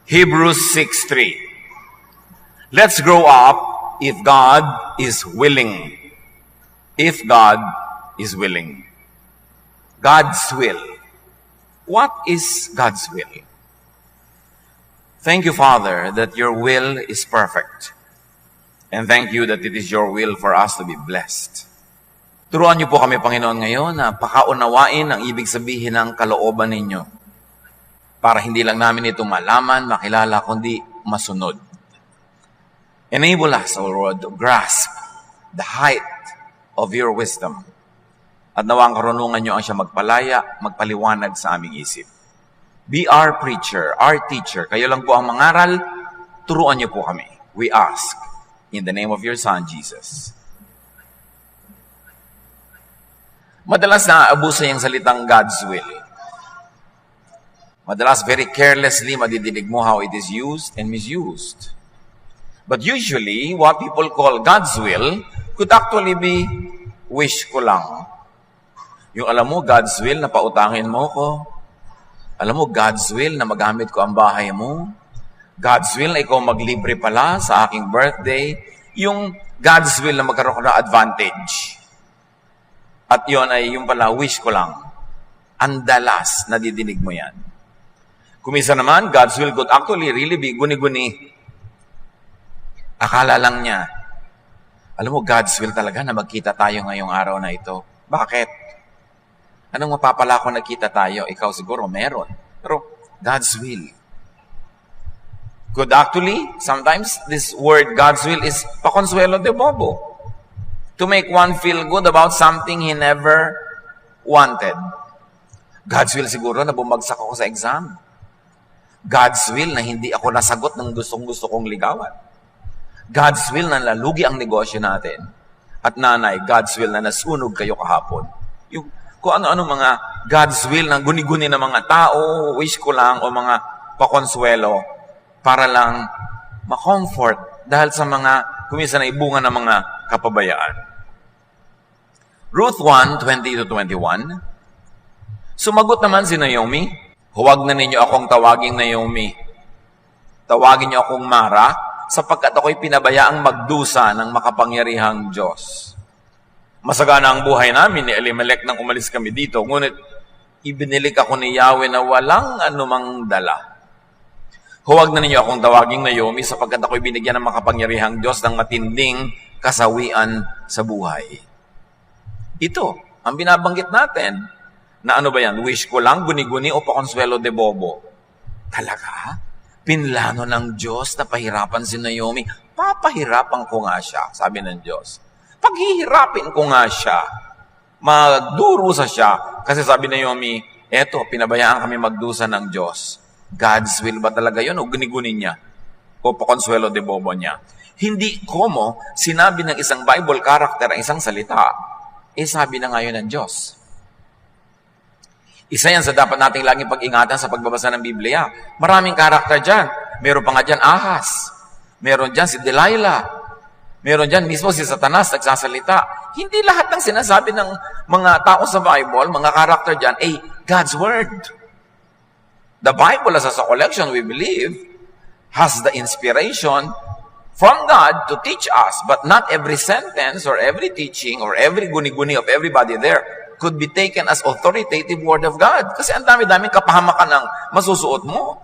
Hebrews 6:3. Let's grow up if God is willing. If God is willing. God's will. What is God's will? Thank you, Father, that your will is perfect. And thank you that it is your will for us to be blessed. Turuan niyo po kami, Panginoon, ngayon na pakaunawain ang ibig sabihin ng kalooban ninyo para hindi lang namin ito malaman, makilala, kundi masunod. Enable us, O Lord, to grasp the height of your wisdom. At nawa ang karunungan niyo ang siya magpalaya, magpaliwanag sa aming isip. Be our preacher, our teacher. Kayo lang po ang mangaral, turuan niyo po kami. We ask in the name of your Son, Jesus. Madalas naaabuso yung salitang God's will. Madalas very carelessly madidinig mo how it is used and misused. But usually, what people call God's will could actually be wish ko lang. Yung alam mo, God's will na pautangin mo ko. Alam mo, God's will na magamit ko ang bahay mo. God's will na ikaw maglibre pala sa aking birthday. Yung God's will na magkaroon ko ng advantage. At yon ay yung pala, wish ko lang. Andalas, nadidinig mo yan. Kumisa naman, God's will could actually really be guni-guni. Akala lang niya. Alam mo, God's will talaga na magkita tayo ngayong araw na ito. Bakit? Anong mapapala kung nagkita tayo? Ikaw siguro meron. Pero God's will. Could actually, sometimes this word God's will is pakonsuelo de bobo. To make one feel good about something he never wanted. God's will siguro na bumagsak ako sa exam. God's will na hindi ako nasagot ng gustong-gusto kong ligawan. God's will na nalugi ang negosyo natin. At nanay, God's will na nasunog kayo kahapon. Yung, kung ano-ano mga God's will na guni-guni na mga tao, wish ko lang, o mga pakonsuelo, para lang ma-comfort dahil sa mga, kumisa na ibunga ng mga kapabayaan. Ruth 1:20-21. Sumagot naman si Naomi, huwag na ninyo akong tawaging Naomi. Tawagin niyo akong Mara, sapagkat ako'y pinabayaang magdusa ng makapangyarihang Diyos. Masagana ang buhay namin ni Elimelech nang umalis kami dito, ngunit ibinilik ako ni Yahweh na walang anumang dala. Huwag na ninyo akong tawaging Naomi, sapagkat ako'y binigyan ng makapangyarihang Diyos ng matinding kasawian sa buhay. Ito, ang binabanggit natin, na ano ba yan? Wish ko lang, guni-guni o pakonsuelo de bobo. Talaga? Pinlano ng Diyos na pahirapan si Naomi. Papahirapan ko nga siya, sabi ng Diyos. Paghihirapin ko nga siya. Magdurusa siya. Kasi sabi ni Naomi, eto, pinabayaan kami magdusa ng Diyos. God's will ba talaga yun o guni-guni niya? O pakonsuelo de bobo niya? Hindi komo sinabi ng isang Bible character ang isang salita, sabi na ngayon ng Diyos. Isa yan sa dapat nating laging pag-ingatan sa pagbabasa ng Biblia. Maraming karakter dyan. Meron pa nga dyan Ahaz. Meron dyan si Delilah. Meron dyan mismo si Satanas nagsasalita. Hindi lahat ng sinasabi ng mga tao sa Bible, mga karakter dyan, God's Word. The Bible as a collection, we believe, has the inspiration from God to teach us, but not every sentence or every teaching or every guni-guni of everybody there could be taken as authoritative word of God. Kasi ang dami-daming kapahamakan ng masusuot mo.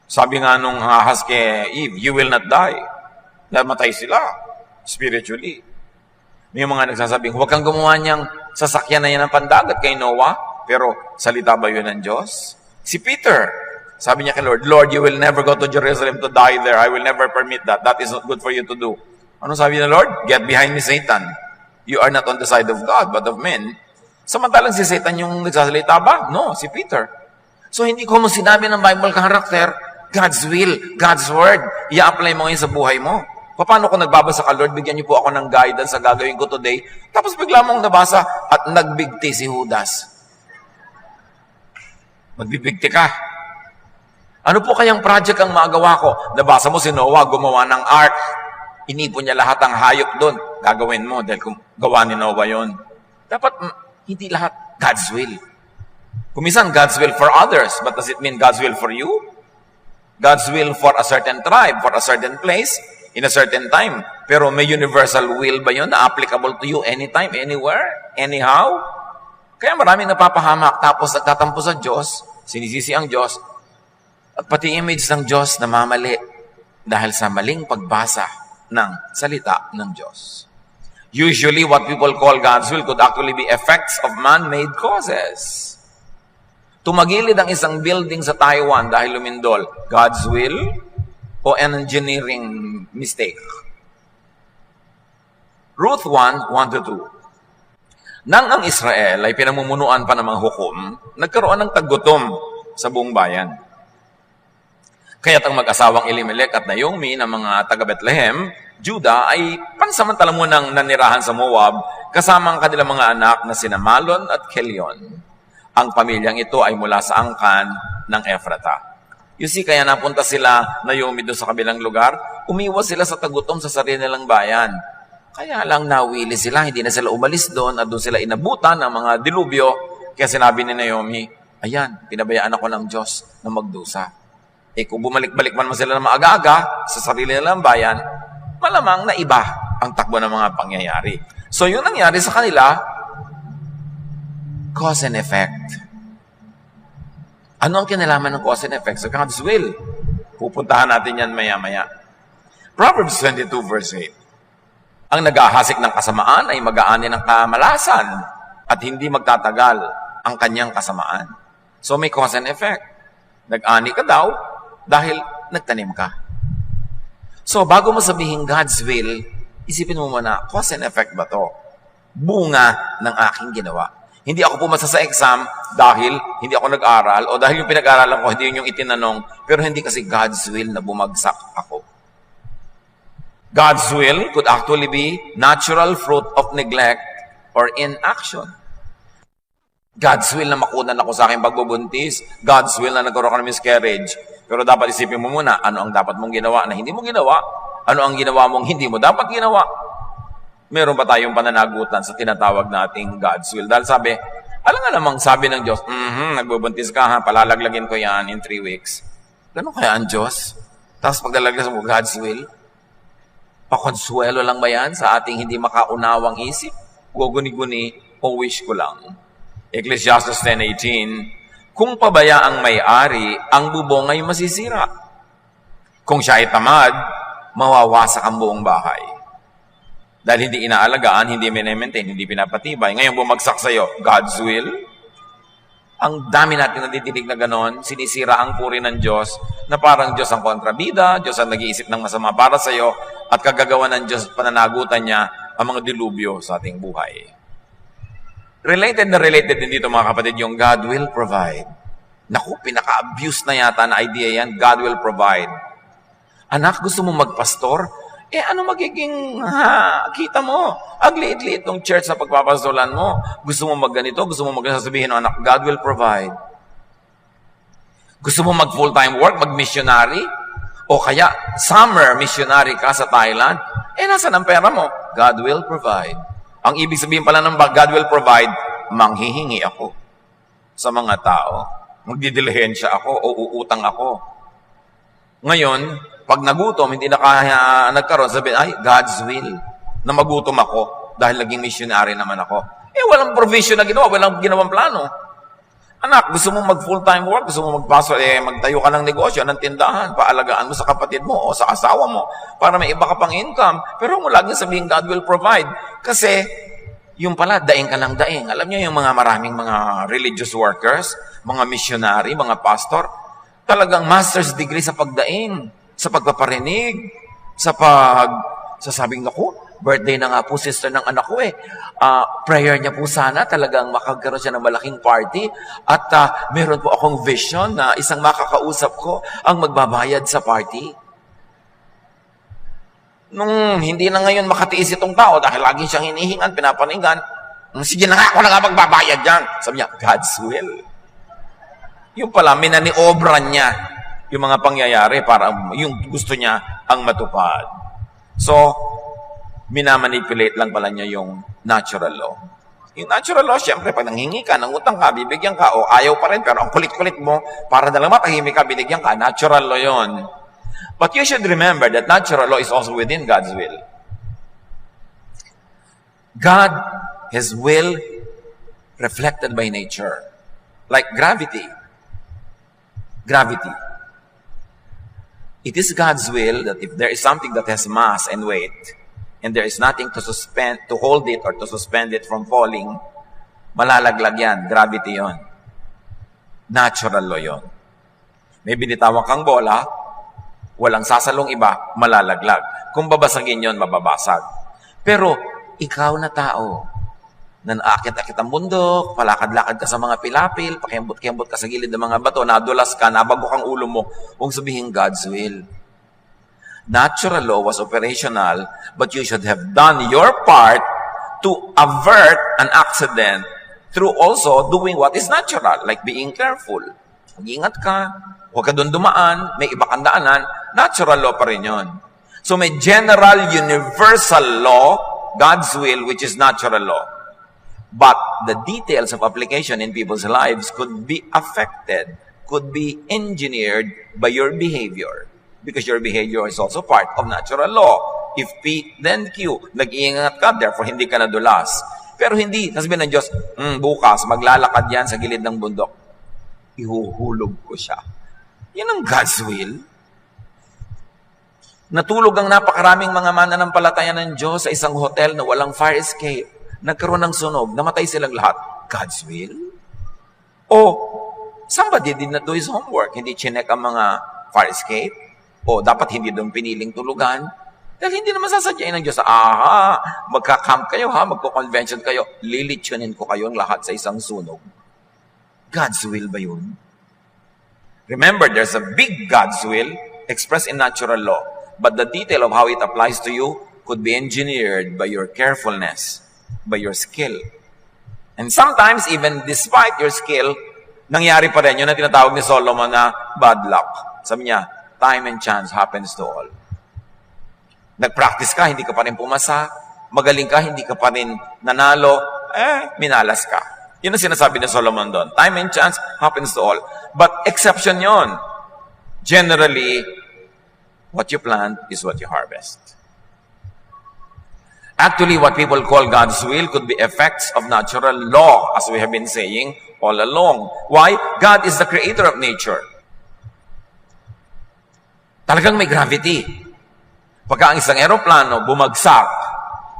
Sabi nga nung Ahaz kay Eve, you will not die. Namatay sila spiritually. May mga nagsasabing, huwag kang gumawa niyang sasakyan na yan ng pandagat kay Noah. Pero salita ba yun ng Diyos? Si Peter, sabi niya kay Lord, Lord, you will never go to Jerusalem to die there. I will never permit that. That is not good for you to do. Ano sabi ng Lord? Get behind me, Satan. You are not on the side of God, but of men. Samantalang si Satan yung nagsasalita ba? No, si Peter. So hindi ko mo sinabi ng Bible character, God's will, God's word, i-apply mo ngayon sa buhay mo. Paano kung nagbabasa ka, Lord, bigyan niyo po ako ng guidance sa gagawin ko today. Tapos bigla mong nabasa at nagbigti si Judas. Magbibigti ka. Ano po kayang project ang magawa ko? Nabasa mo si Noah, gumawa ng ark. Inipon niya lahat ng hayop doon. Gagawin mo dahil kung gawa ni Noah yun. Dapat hindi lahat God's will. Kumisan God's will for others, but does it mean God's will for you? God's will for a certain tribe, for a certain place, in a certain time. Pero may universal will ba yun na applicable to you anytime, anywhere, anyhow? Kaya maraming napapahamak tapos nagtatampo sa Diyos, sinisisi ang Diyos, at pati image ng Diyos namamali dahil sa maling pagbasa ng salita ng Diyos. Usually, what people call God's will could actually be effects of man-made causes. Tumagilid ang isang building sa Taiwan dahil lumindol. God's will o an engineering mistake? Ruth 1:1-2. Nang ang Israel ay pinamumunuan pa ng mga hukom, nagkaroon ng taggutom sa buong bayan. Kaya't ang mag-asawang Elimelech at Naomi ng mga taga-Bethlehem, Judah, ay pansamantala munang nanirahan sa Moab kasama ang kanilang mga anak na sina Malon at Kelion. Ang pamilyang ito ay mula sa angkan ng Ephrata. You see, kaya napunta sila Naomi doon sa kabilang lugar, umiwas sila sa tagutom sa sarili nilang bayan. Kaya lang nawili sila, hindi na sila umalis doon at doon sila inabutan ng mga dilubyo. Kaya sinabi ni Naomi, ayan, pinabayaan ako ng Diyos na magdusa. Kung bumalik-balik man sila na maaga-aga sa sarili nilang bayan, malamang na iba ang takbo ng mga pangyayari. So yun nangyari sa kanila, cause and effect. Ano ang kinalaman ng cause and effect sa God's will? Pupuntahan natin yan maya-maya. Proverbs 22 verse 8. Ang nag-ahasik ng kasamaan ay mag-aani ng kamalasan at hindi magtatagal ang kanyang kasamaan. So may cause and effect. Nag-ani ka daw dahil nagtanim ka. So bago mo sabihin God's will, isipin mo muna, cause and effect ba to? Bunga ng aking ginawa. Hindi ako pumasa sa exam dahil hindi ako nag-aral o dahil yung pinag-aralan ko, hindi yun yung itinanong, pero hindi kasi God's will na bumagsak ako. God's will could actually be natural fruit of neglect or inaction. God's will na makunan ako sa aking pagbubuntis. God's will na nagkaroon ka ng miscarriage. Pero dapat isipin mo muna, ano ang dapat mong ginawa na hindi mo ginawa? Ano ang ginawa mong hindi mo dapat ginawa? Meron pa tayong pananagutan sa tinatawag nating God's will. Dahil sabi, alam nga namang sabi ng Diyos, nagbubuntis ka ha, palalaglagin ko yan in 3 weeks. Ganun kaya ang Diyos? Tapos paglalaglas mo God's will? Pakonsuelo lang ba yan sa ating hindi makaunawang isip? Guguni-guni o wish ko lang? Ecclesiastes 10:18, kung pabaya ang may-ari, ang bubong ay masisira. Kung siya ay tamad, mawawasak ang buong bahay. Dahil hindi inaalagaan, hindi minemaintain, hindi pinapatibay. Ngayon bumagsak sa'yo, God's will. Ang dami natin nadidinig na ganon, sinisira ang puri ng Diyos, na parang Diyos ang kontrabida, Diyos ang nag-iisip ng masama para sa'yo, at kagagawa ng Diyos, pananagutan niya ang mga dilubyo sa ating buhay. Related na related din dito mga kapatid, yung God will provide. Naku, pinaka-abuse na yata na idea yan, God will provide. Anak, gusto mo magpastor? Ano magiging kita mo? Ang liit-liit ng church sa pagpapastolan mo. Gusto mo magganito? Gusto mo magsasabihin, anak, God will provide. Gusto mo mag full-time work, mag-missionary? O kaya, summer missionary ka sa Thailand? Nasaan ang pera mo? God will provide. Ang ibig sabihin pala ng God will provide, manghihingi ako sa mga tao. Magdidilihensya ako o uutang ako. Ngayon, pag nagutom, hindi nagkaroon, sabihin, ay, God's will, na magutom ako dahil naging missionary naman ako. Walang provision na ginawa, walang ginawang plano. Anak, gusto mo mag full-time work, gusto mo magpasok, magtayo ka ng negosyo, ng tindahan, paalagaan mo sa kapatid mo o sa asawa mo para may iba ka pang income. Pero mo laging sabihin, God will provide. Kasi, yung pala, daing ka ng daing. Alam niyo yung mga maraming mga religious workers, mga missionary, mga pastor, talagang master's degree sa pagdaing, sa pagpaparinig, sasabing, naku, birthday na nga po sister ng anak ko prayer niya po sana talagang makagkaroon siya ng malaking party at meron po akong vision na isang makakausap ko ang magbabayad sa party. Nung hindi na ngayon makatiis itong tao dahil lagi siyang hinihingan, pinapaningan, sige na nga, ako na nga magbabayad yan. Sabi niya, God's will. Yung pala, minaniobra niya yung mga pangyayari para yung gusto niya ang matupad. So, minamanipulate lang pala niya yung natural law. Yung natural law, syempre, pag nanghingi ka, nangutang ka, bibigyan ka, o ayaw pa rin, pero ang kulit-kulit mo, para na lang matahimik ka, binigyan ka, natural law yon. But you should remember that natural law is also within God's will. God, His will, reflected by nature. Like gravity. Gravity. It is God's will that if there is something that has mass and weight, and there is nothing to hold it or to suspend it from falling, malalaglag yan. Gravity yon. Natural law yon. May binitawan kang bola, walang sasalong iba, malalaglag. Kung babasagin yon, mababasag. Pero, ikaw na tao, na naakit-akit ang bundok, palakad-lakad ka sa mga pilapil, pakiambot-kiambot ka sa gilid ng mga bato, nadulas ka, nabagok ang ulo mo, huwag sabihin God's will. Natural law was operational, but you should have done your part to avert an accident through also doing what is natural, like being careful. Mag-ingat ka, huwag ka doon dumaan, may iba kang daanan, natural law pa rin yun. So may general, universal law, God's will, which is natural law. But the details of application in people's lives could be affected, could be engineered by your behavior. Because your behavior is also part of natural law. If P, then Q. Nag-iingat ka, therefore hindi ka nadulas. Pero hindi, sasabihin ng Diyos, bukas, maglalakad yan sa gilid ng bundok. Ihuhulog ko siya. Yan ang God's will. Natulog ang napakaraming mga mananampalataya ng Diyos sa isang hotel na walang fire escape. Nagkaroon ng sunog, namatay silang lahat. God's will? O, somebody did not do his homework. Hindi chinek ang mga fire escape. O, dapat hindi doon piniling tulugan. Dahil hindi naman sasadyain ng Diyos, magka-camp kayo magko-convention kayo, lilitsyonin ko kayong lahat sa isang sunog. God's will ba yun? Remember, there's a big God's will expressed in natural law. But the detail of how it applies to you could be engineered by your carefulness, by your skill. And sometimes, even despite your skill, nangyari pa rin yun na tinatawag ni Solomon na bad luck. Sabi niya, time and chance happens to all. Nag-practice ka, hindi ka pa rin pumasa. Magaling ka, hindi ka pa rin nanalo. Minalas ka. Yun ang sinasabi ni Solomon doon. Time and chance happens to all. But exception yon. Generally, what you plant is what you harvest. Actually, what people call God's will could be effects of natural law, as we have been saying all along. Why? God is the creator of nature. Talagang may gravity. Pagka ang isang eroplano bumagsak,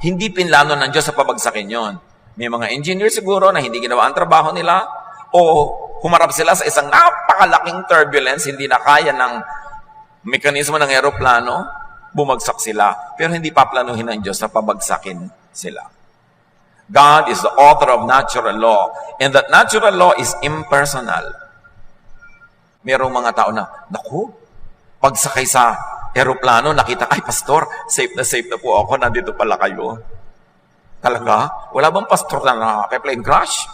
hindi pinlano ng Diyos sa pabagsakin yon. May mga engineer siguro na hindi ginawa ang trabaho nila o humarap sila sa isang napakalaking turbulence, hindi na kaya ng mekanismo ng eroplano, bumagsak sila. Pero hindi paplanuhin ng Diyos na pabagsakin sila. God is the author of natural law. And that natural law is impersonal. Merong mga tao na, naku, pagsakay sa eroplano, nakita, ay pastor, safe na po ako, nandito pala kayo. Talaga? Wala bang pastor na nakaka-plane crash?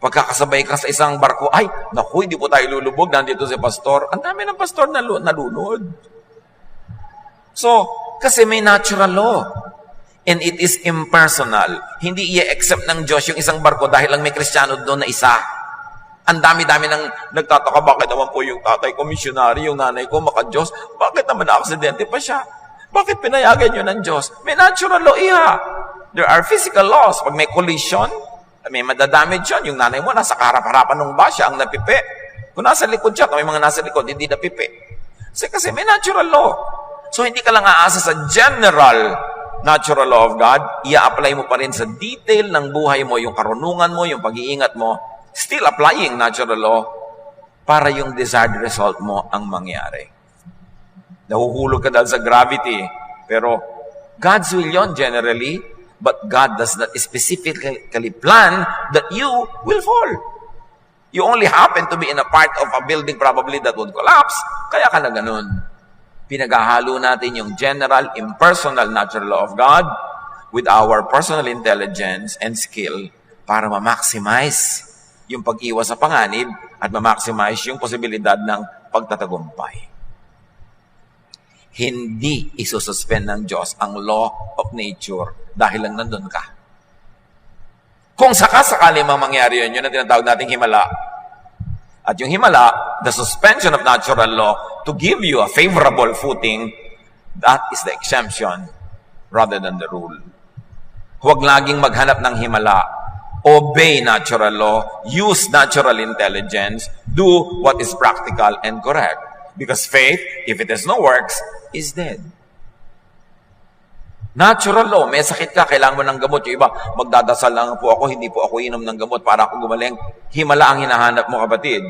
Pagkakasabay ka sa isang barko, ay, naku, hindi po tayo lulubog, nandito si pastor. Ang dami ng pastor na nalunod. So, kasi may natural law. And it is impersonal. Hindi i-accept ng Diyos yung isang barko dahil lang may Kristiyano doon na isa. Ang dami-dami nang nagtataka, bakit naman po yung tatay ko, missionary, yung nanay ko, maka-Diyos, bakit naman na-aksidente pa siya? Bakit pinayagan nyo ng Diyos? May natural law, There are physical laws. Pag may collision, may madadamage yun. Yung nanay mo, nasa kaharap-harapan ng basya, ang napipi. Kung nasa likod siya, kung may mga nasa likod, hindi napipi. Kasi may natural law. So, hindi ka lang aasa sa general natural law of God, i-apply mo pa rin sa detail ng buhay mo, yung karunungan mo, yung pag-iingat mo, still applying natural law para yung desired result mo ang mangyari. Nahuhulog ka dahil sa gravity, pero God's will yon generally, but God does not specifically plan that you will fall. You only happen to be in a part of a building probably that would collapse, kaya ka na ganun. Pinaghahalo natin yung general, impersonal natural law of God with our personal intelligence and skill para ma-maximize yung pag-iwas sa panganib at ma-maximize yung posibilidad ng pagtatagumpay. Hindi isususpend ng Diyos ang law of nature dahil lang nandun ka. Kung sakasakali mang mangyari yun, yun ang tinatawag nating himala. At yung himala, the suspension of natural law to give you a favorable footing, that is the exemption rather than the rule. Huwag laging maghanap ng himala. Obey natural law, use natural intelligence, do what is practical and correct. Because faith, if it has no works, is dead. Natural law, may sakit ka, kailangan mo ng gamot. Yung iba, magdadasal lang po ako, hindi po ako inom ng gamot para ako gumaling. Himala ang hinahanap mo, kapatid.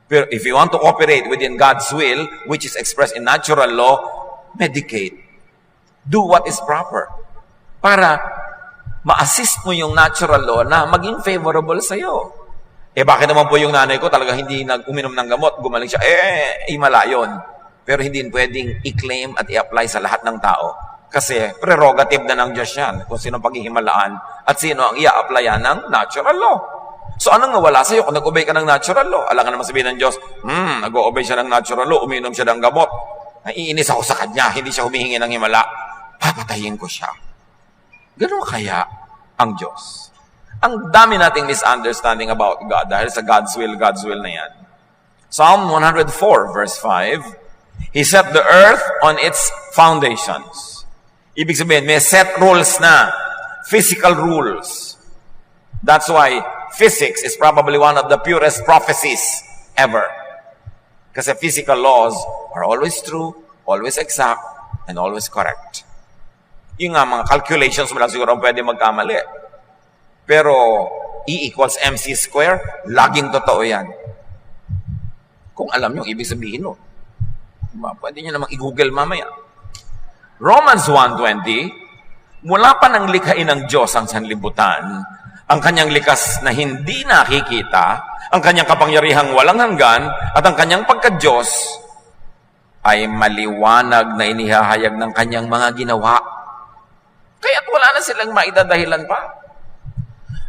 Pero if you want to operate within God's will, which is expressed in natural law, medicate. Do what is proper. Para ma-assist mo yung natural law na maging favorable sa'yo. Bakit naman po yung nanay ko talaga hindi nag-uminom ng gamot, gumaling siya, himala yun. Pero hindi pwedeng i-claim at i-apply sa lahat ng tao. Kasi prerogative na ng Diyos yan kung sino paghihimalaan at sino ang i-applyan ng natural law. So anong nawala sa'yo kung nag-obey ka ng natural law? Alam ka naman sabihin ng Diyos, nag-obey siya ng natural law, uminom siya ng gamot. Naiinis ako sa kanya, hindi siya humihingi ng himala. Papatayin ko siya. Ganun kaya ang Diyos? Ang dami nating misunderstanding about God dahil sa God's will na yan. Psalm 104 verse 5, He set the earth on its foundations. Ibig sabihin, may set rules na. Physical rules. That's why physics is probably one of the purest prophecies ever. Kasi physical laws are always true, always exact, and always correct. Yung nga, mga calculations mo lang siguro ang pwede magkamali. Pero E equals MC square, laging totoo yan. Kung alam nyo, ibig sabihin no. Pwede nyo namang i-google mamaya. Romans 1:20, mula pa nang likhain ng Diyos ang sanlibutan, ang kanyang likas na hindi nakikita, ang kanyang kapangyarihang walang hanggan, at ang kanyang pagka-Diyos ay maliwanag na inihahayag ng kanyang mga ginawa. Kaya't wala na silang maidadahilan pa.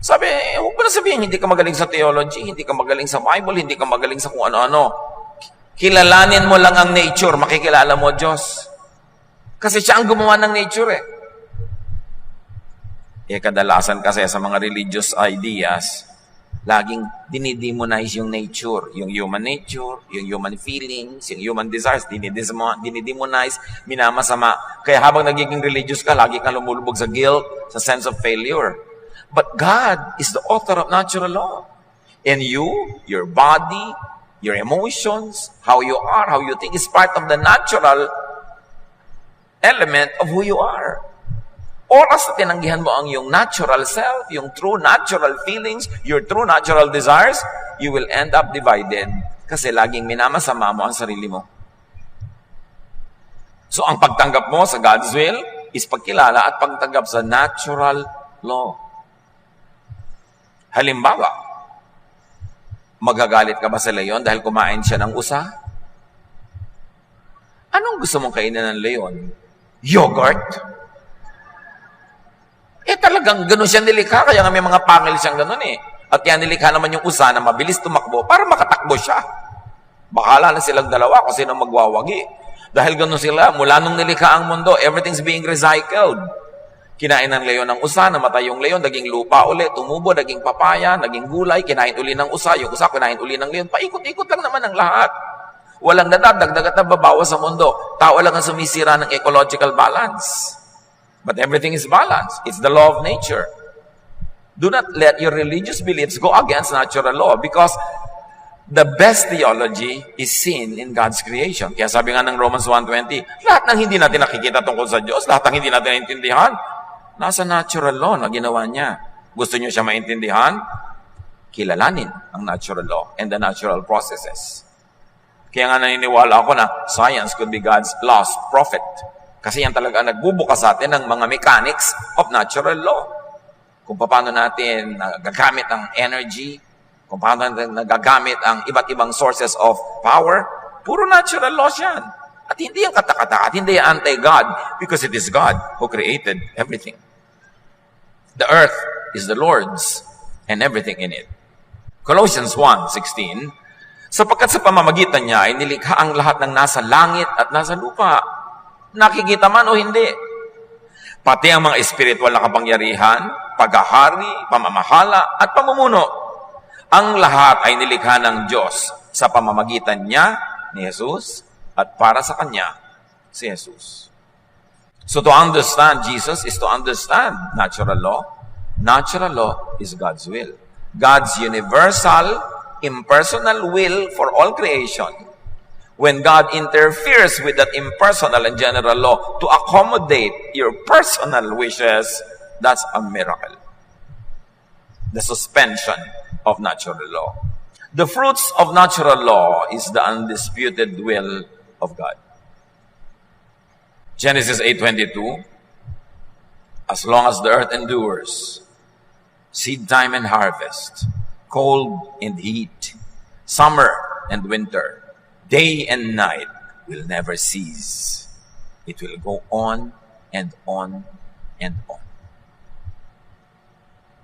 Sabi, huwag mo na sabihin, hindi ka magaling sa theology, hindi ka magaling sa Bible, hindi ka magaling sa kung ano-ano. Kilalanin mo lang ang nature, makikilala mo Diyos. Kasi siya ang gumawa ng nature kadalasan kasi sa mga religious ideas, laging dinidemonize yung nature, yung human nature, yung human feelings, yung human desires, dinidemonize, minamasama. Kaya habang nagiging religious ka, lagi kang lumulubog sa guilt, sa sense of failure. But God is the author of natural law. And you, your body, your emotions, how you are, how you think is part of the natural element of who you are. Oras na tinanggihan mo ang iyong natural self, yung true natural feelings, your true natural desires, you will end up divided kasi laging minamasama mo ang sarili mo. So ang pagtanggap mo sa God's will is pagkilala at pagtanggap sa natural law. Halimbawa, magagalit ka ba sa leon dahil kumain siya ng usa? Anong gusto mong kainin ng leon? Yogurt? Talagang gano'n siya nilikha, kaya nga may mga pangil siyang gano'n At kaya nilikha naman yung usa na mabilis tumakbo para makatakbo siya. Bakala na silang dalawa kung sino magwawagi. Dahil gano'n sila, mula nung nilikha ang mundo, everything's being recycled. Kinain ng leon ng usa, namatay yung leon, naging lupa uli, tumubo, naging papaya, naging gulay, kinain uli ng usa, yung usa kinain uli ng leon. Paikot-ikot lang naman ang lahat. Walang nadadagdag at nababawas sa mundo. Tao lang ang sumisira ng ecological balance. But everything is balanced. It's the law of nature. Do not let your religious beliefs go against natural law because the best theology is seen in God's creation. Kaya sabi nga ng Romans 1:20, lahat ng hindi natin nakikita tungkol sa Diyos, lahat ng hindi natin naintindihan, nasa natural law na ginawa niya. Gusto niyo siya maintindihan? Kilalanin ang natural law and the natural processes. Kaya nga naniniwala ako na science could be God's lost prophet. Kasi yan talaga nagbubukas sa atin ng mga mechanics of natural law. Kung paano natin nagagamit ang energy, kung paano natin nagagamit ang iba't ibang sources of power, puro natural laws yan. At hindi yung katakata, at hindi yung anti-God, because it is God who created everything. The earth is the Lord's and everything in it. Colossians 1:16, sapagkat sa pamamagitan niya ay nilikha ang lahat ng nasa langit at nasa lupa. Nakikita man o hindi. Pati ang mga espiritual na kapangyarihan, paghahari, pamamahala, at pamumuno. Ang lahat ay nilikha ng Diyos sa pamamagitan niya, ni Jesus, at para sa Kanya, si Jesus. So to understand Jesus is to understand natural law. Natural law is God's will. God's universal, impersonal will for all creation. When God interferes with that impersonal and general law to accommodate your personal wishes, that's a miracle. The suspension of natural law. The fruits of natural law is the undisputed will of God. Genesis 8:22, as long as the earth endures, seed time and harvest, cold and heat, summer and winter, day and night will never cease. It will go on and on and on.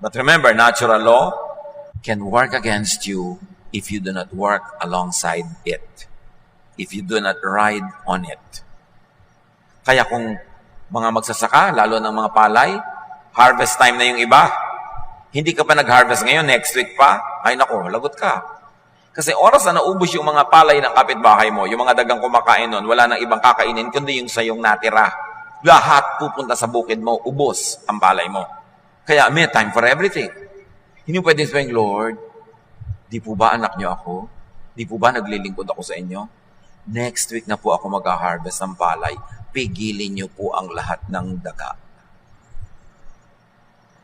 But remember, natural law can work against you if you do not work alongside it. If you do not ride on it. Kaya kung mga magsasaka, lalo ng mga palay, harvest time na yung iba, hindi ka pa nag-harvest ngayon, next week pa, ay nako, lagot ka. Kasi oras na naubos yung mga palay ng kapitbahay mo, yung mga dagang kumakain nun, wala nang ibang kakainin, kundi yung sayong natira. Lahat pupunta sa bukid mo, ubos ang palay mo. Kaya may time for everything. Hindi pwede sabihin, Lord, di po ba anak niyo ako? Di po ba naglilingkod ako sa inyo? Next week na po ako mag-harvest ng palay. Pigilin niyo po ang lahat ng daga.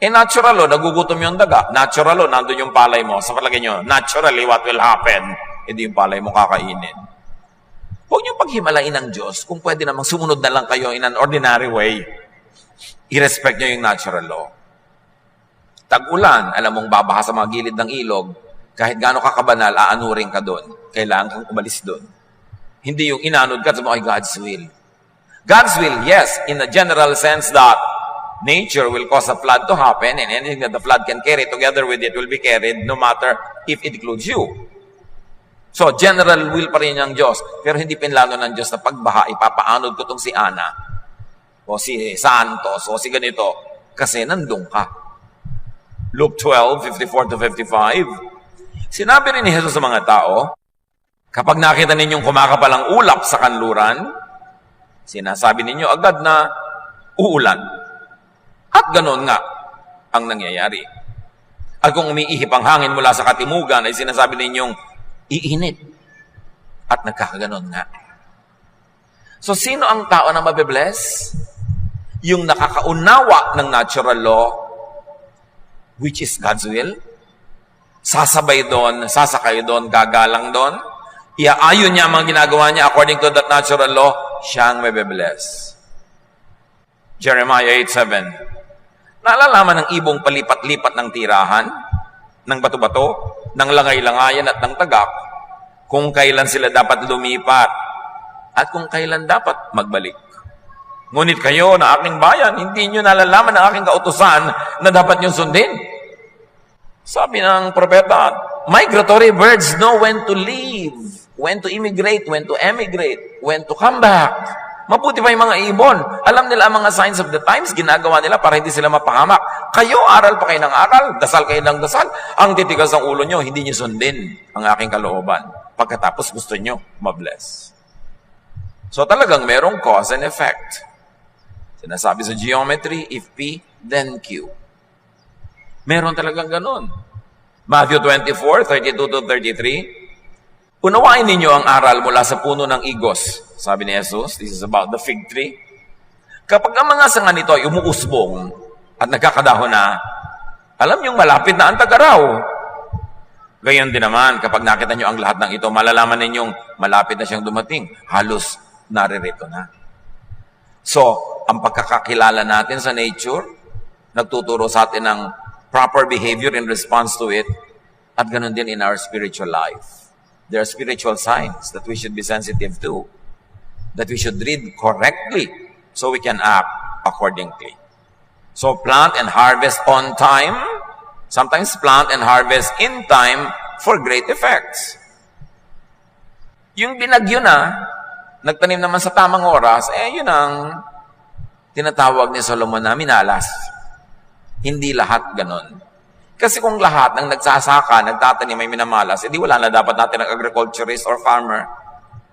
Natural law, nagugutom yung daga. Natural law, nandun yung palay mo. Sa palagay nyo, naturally, what will happen? Hindi yung palay mo kakainin. Huwag niyo paghimalain ng Diyos kung pwede namang sumunod na lang kayo in an ordinary way. I-respect niyo yung natural law. Tag-ulan, alam mong babaha sa mga gilid ng ilog, kahit gaano kakabanal, aanurin ka doon. Kailangan kang umalis doon. Hindi yung inanod ka sa mga God's will. God's will, yes, in a general sense that nature will cause a flood to happen, and anything that the flood can carry together with it will be carried, no matter if it includes you. So, general will pa rin ng Diyos, pero hindi pinlano ng Diyos na pagbaha, ipapaanod ko tong si Ana, o si Santos, o si ganito, kasi nandun ka. Luke 12:54-55, sinabi rin ni Jesus sa mga tao, kapag nakita ninyong kumakapalang ulap sa kanluran, sinasabi ninyo agad na uulan. At ganoon nga ang nangyayari. At kung umiihip ang hangin mula sa katimugan, ay sinasabi ninyong iinit. At nagkakaganon nga. So, sino ang tao na mabibless? Yung nakakaunawa ng natural law, which is God's will. Sasabay doon, sasakay doon, gagalang doon. Iaayon niya ang mga ginagawa niya according to that natural law, siyang mabibless. Jeremiah 8:7. Naalalaman ng ibong palipat-lipat ng tirahan, ng bato-bato, ng langay-langayan at ng tagak, kung kailan sila dapat lumipat at kung kailan dapat magbalik. Ngunit kayo na aking bayan, hindi nyo nalalaman ng aking kautusan na dapat nyo sundin. Sabi ng propeta, migratory birds know when to leave, when to immigrate, when to emigrate, when to come back. Mabuti pa yung mga ibon. Alam nila ang mga signs of the times, ginagawa nila para hindi sila mapahamak. Kayo, aral pa kayo ng aral, dasal kayo ng dasal. Ang titigas ng ulo nyo, hindi nyo sundin ang aking kalooban. Pagkatapos gusto nyo, mabless. So talagang merong cause and effect. Sinasabi sa geometry, if P, then Q. Meron talagang ganun. Matthew 24:32-33, unawain ninyo ang aral mula sa puno ng igos. Sabi ni Jesus, this is about the fig tree. Kapag ang mga sanga nito ay umuusbong at nagkakadahon na, alam niyong malapit na ang tag-araw. Gayon din naman, kapag nakita niyo ang lahat ng ito, malalaman ninyong malapit na siyang dumating. Halos naririto na. So, ang pagkakakilala natin sa nature, nagtuturo sa atin ng proper behavior in response to it, at ganun din in our spiritual life. There are spiritual signs that we should be sensitive to, that we should read correctly so we can act accordingly. So plant and harvest on time, sometimes plant and harvest in time for great effects. Yung binagyo na, nagtanim naman sa tamang oras, yun ang Tinatawag ni Solomon na minalas. Hindi lahat ganon. Kasi kung lahat ng nagsasaka, nagtatanim ay minamalas, edi wala na dapat natin ang agriculturist or farmer.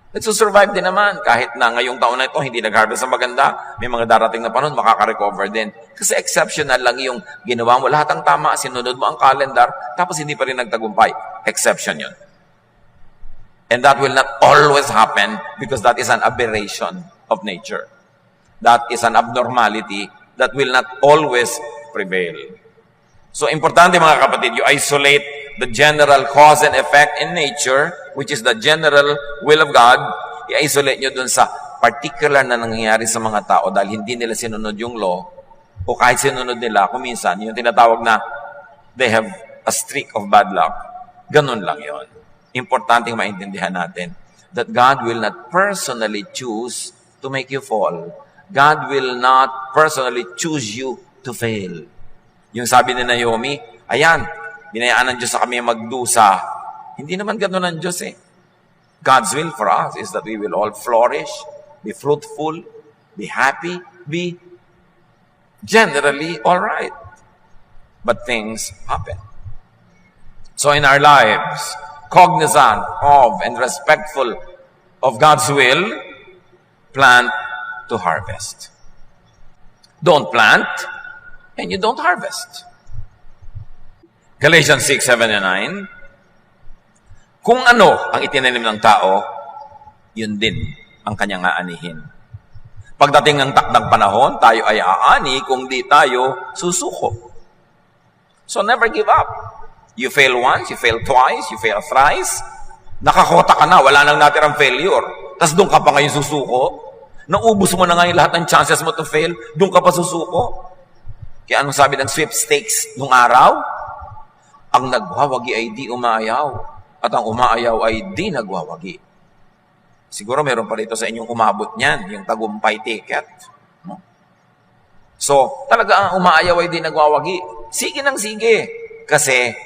Nagsusurvive din naman. Kahit na ngayong taon na ito, hindi nag-harvest ng maganda, may mga darating na panahon, makaka-recover din. Kasi exceptional lang yung ginawa mo. Lahat ang tama, sinunod mo ang calendar, tapos hindi pa rin nagtagumpay. Exception yun. And that will not always happen because that is an aberration of nature. That is an abnormality that will not always prevail. So, importante mga kapatid, you isolate the general cause and effect in nature, which is the general will of God. I-isolate nyo dun sa particular na nangyayari sa mga tao dahil hindi nila sinunod yung law o kahit sinunod nila, kung minsan, yung tinatawag na they have a streak of bad luck. Ganun lang yon. Importante maintindihan natin that God will not personally choose to make you fall. God will not personally choose you to fail. Yung sabi ni Naomi, ayan, binayaan ng Diyos sa kami magdusa. Hindi naman gano'n ang Diyos eh. God's will for us is that we will all flourish, be fruitful, be happy, be generally all right. But things happen. So in our lives, cognizant of and respectful of God's will, plant to harvest. Don't plant, and you don't harvest. Galatians 6, 7, and 9, kung ano ang itinanim ng tao, yun din ang kanyang aanihin. Pagdating ng takdang panahon, tayo ay aani kung di tayo susuko. So never give up. You fail once, you fail twice, you fail thrice, nakakota ka na, wala nang natirang failure. Tapos doon ka pa ngayon susuko, naubos mo na ngayon lahat ng chances mo to fail, doon ka pa susuko. Kaya anong sabi ng sweepstakes nung araw? Ang nagwawagi ay di umaayaw, at ang umaayaw ay di nagwawagi. Siguro meron pa rito sa inyong umabot niyan, yung tagumpay ticket. No? So, talaga ang umaayaw ay di nagwawagi. Sige nang sige. Kasi,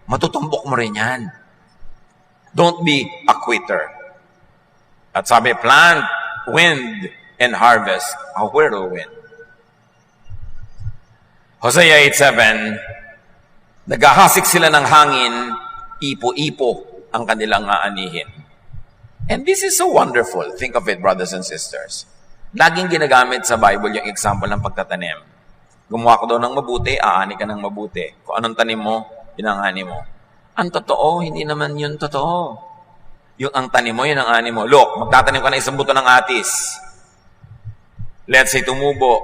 matutumbok mo rin yan. Don't be a quitter. At sabi, plant, wind, and harvest a whirlwind. Hosea 8:7, naghahasik sila ng hangin, ipo-ipo ang kanilang aanihin. And this is so wonderful. Think of it, brothers and sisters. Laging ginagamit sa Bible yung example ng pagtatanim. Gumawa ka daw ng mabuti, aani ka ng mabuti. Kung anong tanim mo, pinangani mo. Ang totoo, hindi naman yun totoo. Yung ang tanim mo, yun ang ani mo. Look, magtatanim ka ng isang buto ng atis. Let's say tumubo,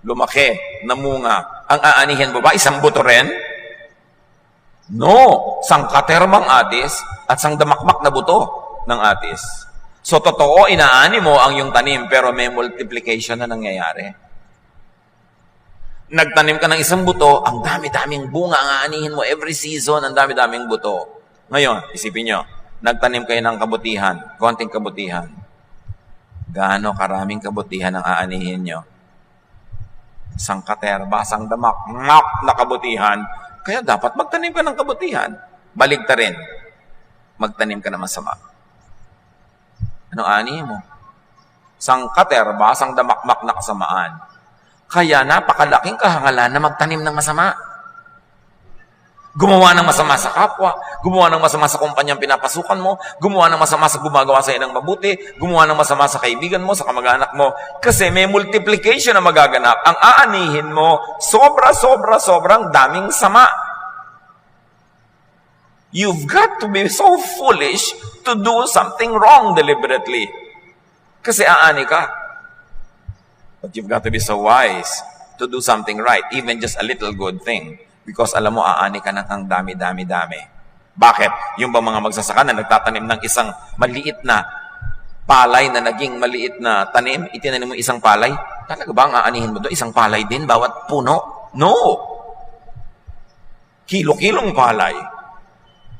lumaki, namunga. Ang aanihin mo ba, isang buto rin? No. Sangkatermang atis at sangdamakmak na buto ng atis. So, totoo, inaani mo ang yung tanim, pero may multiplication na nangyayari. Nagtanim ka ng isang buto, ang dami-daming bunga ang aanihin mo every season, ang dami-daming buto. Ngayon, isipin nyo, nagtanim kayo ng kabutihan, konting kabutihan. Gaano karaming kabutihan ang aanihin nyo? Sangkaterba, sangdamak, na kabutihan. Kaya dapat magtanim ka ng kabutihan. Baligta rin, magtanim ka ng masama. Ano ani mo? Sangkaterba, sangdamakmak na kasamaan. Kaya napakalaking kahangalan na magtanim ng masama. Gumawa ng masama sa kapwa, gumawa ng masama sa kumpanyang pinapasukan mo, gumawa ng masama sa gumagawa sa inang mabuti, gumawa ng masama sa kaibigan mo, sa kamag-anak mo. Kasi may multiplication na magaganap. Ang aanihin mo, sobrang daming sama. You've got to be so foolish to do something wrong deliberately. Kasi aani ka. But you've got to be so wise to do something right, even just a little good thing. Because alam mo, aani ka ng ang dami. Bakit? Yung ba mga magsasaka na nagtatanim ng isang maliit na palay na naging maliit na tanim, itinanim mo isang palay, talaga ba ang aanihin mo doon? Isang palay din, bawat puno? No! Kilo-kilong palay.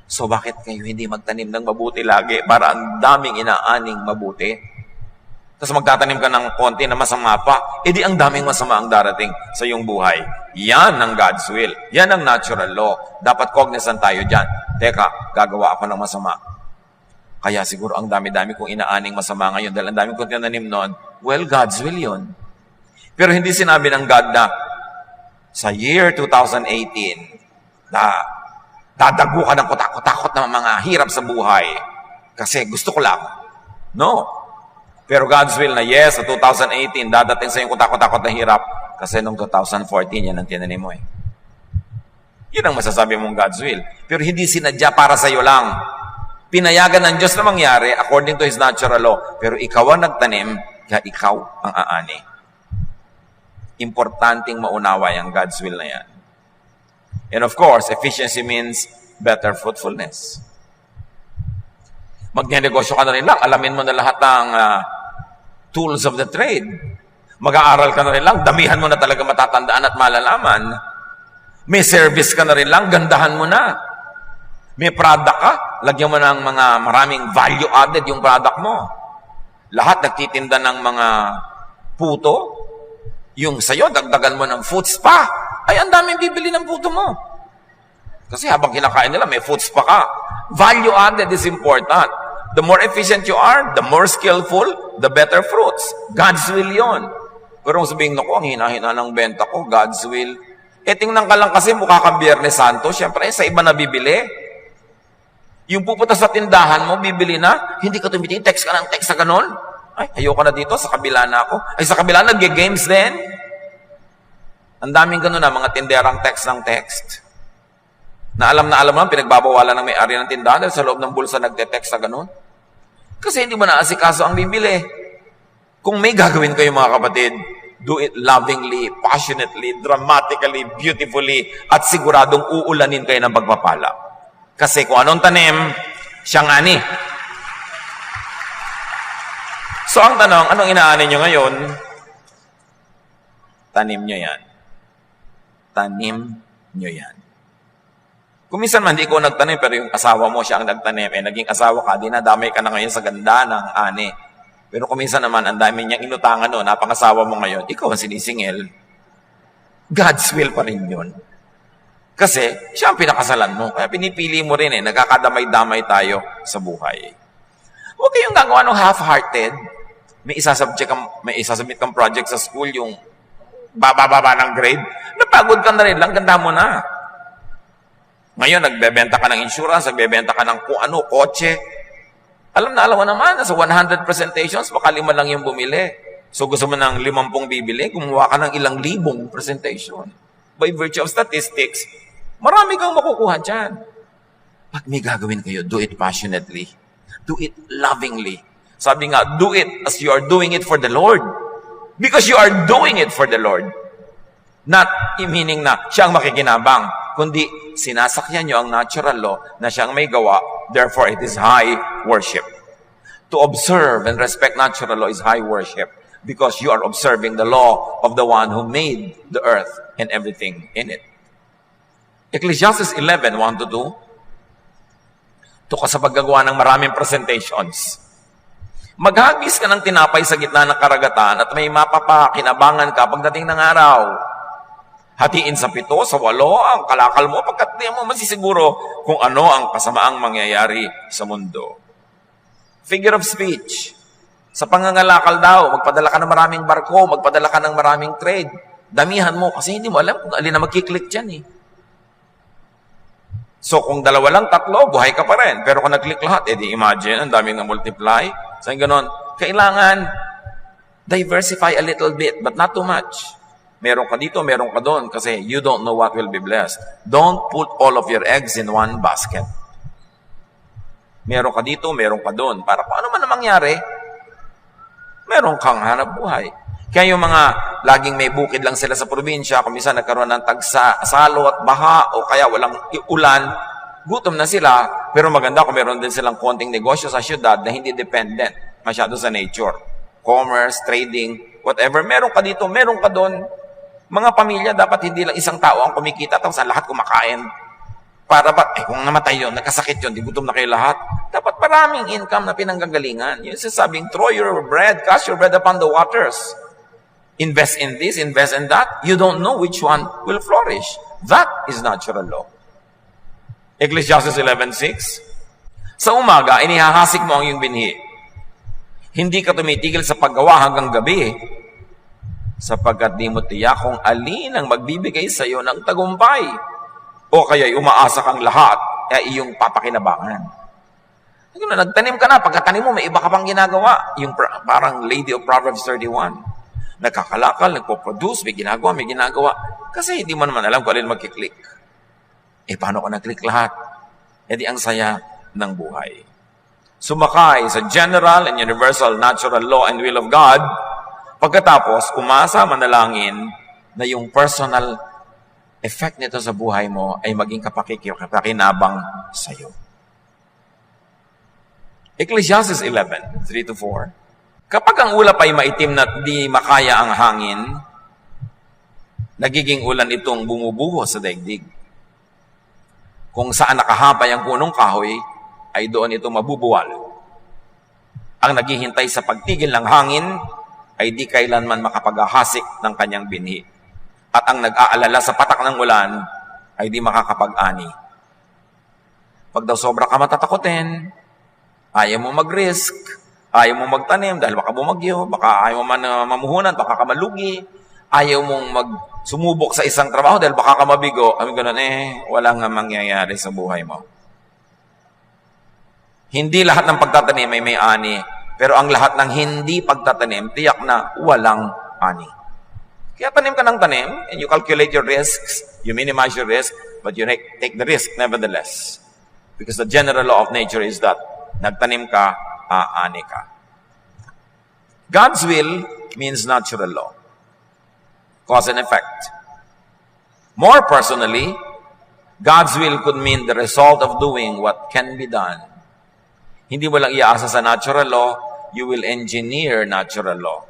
So bakit kayo hindi magtanim ng mabuti lagi para ang daming inaaning mabuti? Tapos magtatanim ka ng konti na masama pa, edi ang daming masama ang darating sa iyong buhay. Yan ang God's will. Yan ang natural law. Dapat cognizant tayo dyan. Teka, gagawa ako ng masama. Kaya siguro ang dami-dami kong inaaning masama ngayon dahil ang dami kong tinanim noon. Well, God's will yun. Pero hindi sinabi ng God na sa year 2018 na dadago ka ng kutakot na mga hirap sa buhay kasi gusto ko lang. No. Pero God's will na yes, sa 2018, dadating sa yung kutakot na hirap kasi noong 2014, yan ang tinanim mo eh. Yun ang masasabi mong God's will. Pero hindi sinadya para sa iyo lang. Pinayagan ng Diyos na mangyari according to His natural law. Pero ikaw ang nagtanim, kaya ikaw ang aani. Importanteng maunawa ang God's will na yan. And of course, efficiency means better fruitfulness. Magnenegosyo ka na rin lang. Alamin mo na lahat ng tools of the trade. Mag-aaral ka na rin lang. Damihan mo na talaga matatandaan at malalaman. May service ka na rin lang. Gandahan mo na. May product ka. Lagyan mo ng mga maraming value added yung product mo. Lahat nagtitinda ng mga puto. Yung sa'yo, dagdagan mo ng food spa. Ay, ang daming bibili ng puto mo. Kasi habang kinakain nila, may food spa ka. Value added is important. The more efficient you are, the more skillful, the better fruits. God's will yon. Pero kung sabihin, naku, ang hina-hina ng benta ko, God's will. Tingnan ka lang kasi mukha kang Biyernes Santo, syempre sa iba na bibili. Yung pupunta sa tindahan mo, bibili na, hindi ka tumitingin, text ka ng text sa ganon. Ay, ayoko na dito, sa kabila na ako. Ay, sa kabila, nag-games din. Ang daming gano'n na, mga tinderang text ng text. Na alam lang, pinagbabawalan ng may-ari ng tindahan dahil sa loob ng bulsa nagte-text sa ganun. Kasi hindi mo naasikaso ang bibili. Kung may gagawin kayo mga kapatid, do it lovingly, passionately, dramatically, beautifully, at siguradong uulanin kayo ng pagpapala. Kasi kung anong tanim, siyang ani. So ang tanong, anong inaani nyo ngayon? Tanim nyo yan. Tanim nyo yan. Kung minsan man, hindi ko nagtanim, pero yung asawa mo siya ang nagtanim, naging asawa ka, dinadamay ka na ngayon sa ganda ng ani. Pero kung minsan naman, ang dami niyang inutangan no, napangasawa mo ngayon, ikaw ang sinisingil. God's will pa rin yun. Kasi, siya ang pinakasalan mo. Kaya pinipili mo rin nagkakadamay-damay tayo sa buhay. Huwag kayong gagawa ng half-hearted. May isasubmit kang project sa school, yung baba ng grade. Napagod ka na rin lang, ganda mo na. Ngayon, nagbebenta ka ng insurance, nagbebenta ka ng kung ano, kotse. Alam mo naman, sa 100 presentations, baka 5 lang yung bumili. So gusto mo ng 50 bibili, gumawa ka ng ilang libong presentation. By virtue of statistics, marami kang makukuha dyan. Pag may gagawin kayo, do it passionately. Do it lovingly. Sabi nga, do it as you are doing it for the Lord. Because you are doing it for the Lord. Not meaning na siya ang makikinabang, kundi sinasakyan nyo ang natural law na siya ang may gawa, therefore it is high worship. To observe and respect natural law is high worship because you are observing the law of the one who made the earth and everything in it. Ecclesiastes 11, 1-2. Ito ka sa paggagawa ng maraming presentations. Maghagis ka ng tinapay sa gitna ng karagatan at may mapapakinabangan ka pagdating ng araw. Hatiin sa 7, sa 8, ang kalakal mo pagkat di mo masisiguro kung ano ang kasamaang mangyayari sa mundo. Figure of speech. Sa pangangalakal daw, magpadala ka ng maraming barko, magpadala ka ng maraming trade. Damihan mo kasi hindi mo alam kung alin na magkiklik dyan eh. So kung 2 lang, 3, buhay ka pa rin. Pero kung nag-click lahat, di imagine, ang daming na-multiply. So ganon, kailangan diversify a little bit, but not too much. Meron ka dito, meron ka doon, kasi you don't know what will be blessed. Don't put all of your eggs in one basket. Meron ka dito, meron ka doon. Para kung ano man ang mangyari, meron kang hanap buhay. Kaya yung mga laging may bukid lang sila sa probinsya, kung minsan nagkaroon ng tagsalo at baha, o kaya walang ulan, gutom na sila, pero maganda kung meron din silang konting negosyo sa syudad na hindi dependent masyado sa nature. Commerce, trading, whatever. Meron ka dito, meron ka doon. Mga pamilya, dapat hindi lang isang tao ang kumikita, tapos ang lahat kumakain. Para ba, kung namatay yun, nagkasakit yun, di gutom na kayo lahat. Dapat maraming income na pinanggagalingan. Yung sasabing, throw your bread, cast your bread upon the waters. Invest in this, invest in that. You don't know which one will flourish. That is natural law. Ecclesiastes 11:6. Sa umaga, inihahasik mo ang iyong binhi. Hindi ka tumitigil sa paggawa hanggang gabi. sapagkat di mo tiyak kung alin ang magbibigay sa iyo ng tagumpay. O kaya'y umaasa kang lahat ay iyong papakinabangan. Nagtanim ka na, pagkatanim mo, may iba ka pang ginagawa. Yung parang Lady of Proverbs 31. Nagkakalakal, nagpo-produce, may ginagawa. Kasi hindi mo naman alam kung alin magkiklik. Paano ko nag-click lahat? Di ang saya ng buhay. Sumakay sa general and universal natural law and will of God, pagkatapos, umasa, manalangin na yung personal effect nito sa buhay mo ay maging kapakinabang sa iyo. Ecclesiastes 11, 3-4. Kapag ang ulap ay maitim na di makaya ang hangin, nagiging ulan itong bumubuho sa daigdig. Kung saan nakahapay ang punong kahoy, ay doon ito mabubuwal. Ang naghihintay sa pagtigil ng hangin, ay di kailanman makapaghahasik ng kanyang binhi. At ang nag-aalala sa patak ng ulan, ay di makakapag-ani. Pag daw sobra ka matatakotin, ayaw mo mag-risk, ayaw mo magtanim dahil baka bumagyo, baka ayaw mo man mamuhunan, baka ka malugi, ayaw mong sumubok sa isang trabaho dahil baka ka mabigo, wala nga mangyayari sa buhay mo. Hindi lahat ng pagtatanim ay may ani, pero ang lahat ng hindi pagtatanim, tiyak na walang ani. Kaya tanim ka ng tanim, and you calculate your risks, you minimize your risk, but you take the risk nevertheless. Because the general law of nature is that nagtanim ka, aani ka. God's will means natural law. Cause and effect. More personally, God's will could mean the result of doing what can be done. Hindi mo lang iaasa sa natural law, you will engineer natural law.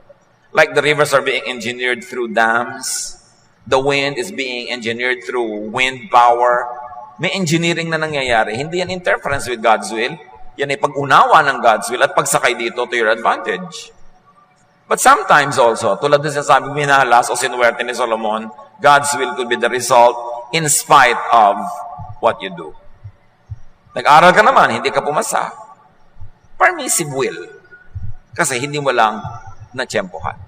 Like the rivers are being engineered through dams, the wind is being engineered through wind power. May engineering na nangyayari. Hindi yan interference with God's will. Yan ay pag-unawa ng God's will at pagsakay dito to your advantage. But sometimes also, tulad ng sinasabi minalas o sinuwerte ni Solomon, God's will could be the result in spite of what you do. Nag-aral ka naman, hindi ka pumasa. Permissive will. Kasi hindi mo lang natsyempohan.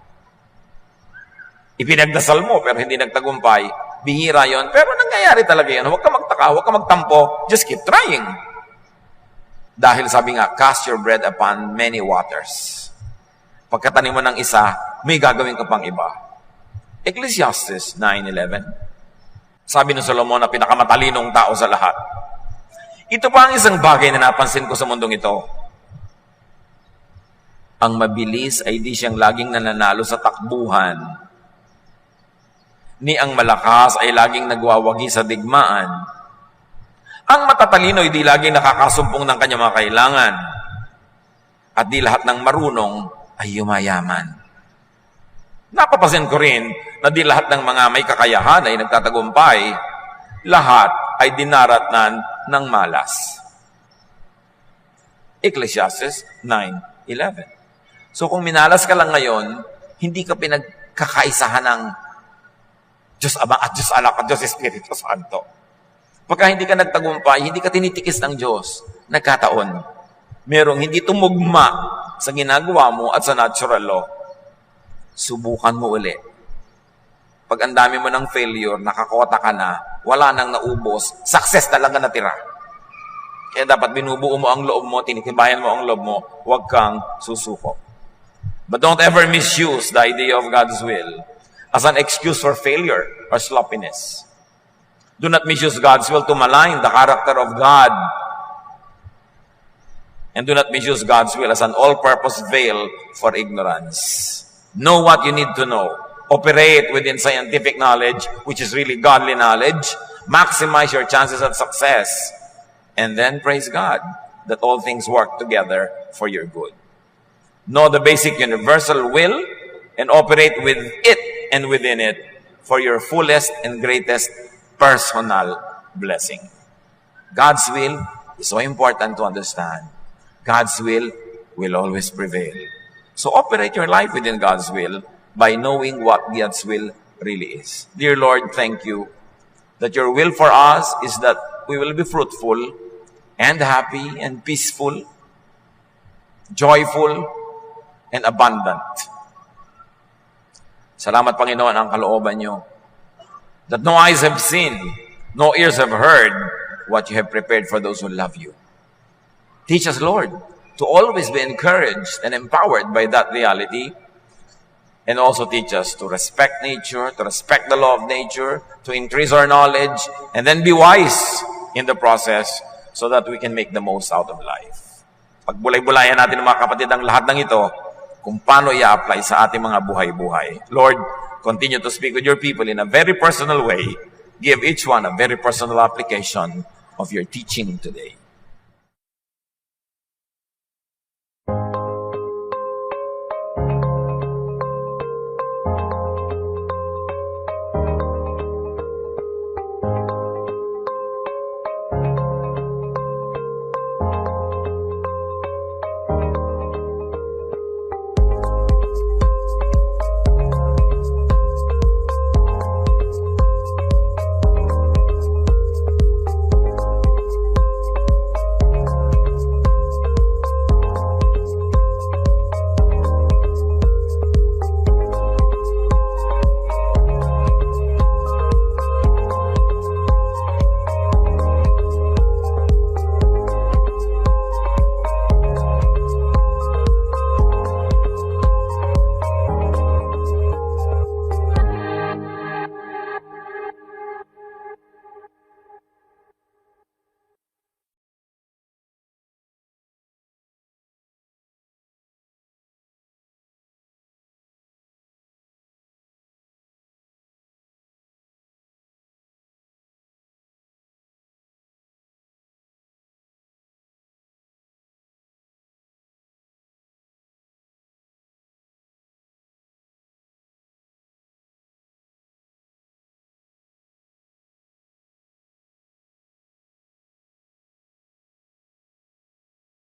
Ipinagdasal mo pero hindi nagtagumpay, bihira yon, pero nangyayari talaga yan. Huwag ka magtaka, huwag ka magtampo, just keep trying. Dahil sabi nga, cast your bread upon many waters. Pagkatanim mo ng isa, may gagawin ka pang iba. Ecclesiastes 9:11. Sabi ng Solomon na pinakamatalinong tao sa lahat. Ito pa ang isang bagay na napansin ko sa mundong ito. Ang mabilis ay di siyang laging nananalo sa takbuhan. Ni ang malakas ay laging nagwawagi sa digmaan. Ang matatalino ay di laging nakakasumpong ng kanyang mga kailangan. At di lahat ng marunong ay yumayaman. Napapansin ko rin na di lahat ng mga may kakayahan ay nagtatagumpay. Lahat ay dinaratnan ng malas. Ecclesiastes 9:11. So kung minalas ka lang ngayon, hindi ka pinagkakaisahan ng Diyos Ama at Diyos Anak at Diyos Espiritu Santo. Pagka hindi ka nagtagumpay, hindi ka tinitikis ng Diyos, nagkataon. Merong hindi tumugma sa ginagawa mo at sa natural law. Subukan mo uli. Pag ang dami mo ng failure, nakakota ka na, wala nang naubos, success na lang ang natira. Kaya dapat binubuo mo ang loob mo, tinitibayan mo ang loob mo, huwag kang susuko. But don't ever misuse the idea of God's will as an excuse for failure or sloppiness. Do not misuse God's will to malign the character of God. And do not misuse God's will as an all-purpose veil for ignorance. Know what you need to know. Operate within scientific knowledge, which is really godly knowledge. Maximize your chances of success. And then praise God that all things work together for your good. Know the basic universal will and operate with it and within it for your fullest and greatest personal blessing. God's will is so important to understand. God's will always prevail. So operate your life within God's will by knowing what God's will really is. Dear Lord, thank you that your will for us is that we will be fruitful and happy and peaceful, joyful and abundant. Salamat, Panginoon, ang kalooban nyo. That no eyes have seen, no ears have heard what you have prepared for those who love you. Teach us, Lord, to always be encouraged and empowered by that reality. And also teach us to respect nature, to respect the law of nature, to increase our knowledge, and then be wise in the process so that we can make the most out of life. Pagbulay-bulayan natin mga kapatid ang lahat ng ito, kung paano i-apply sa ating mga buhay-buhay. Lord, continue to speak with your people in a very personal way. Give each one a very personal application of your teaching today.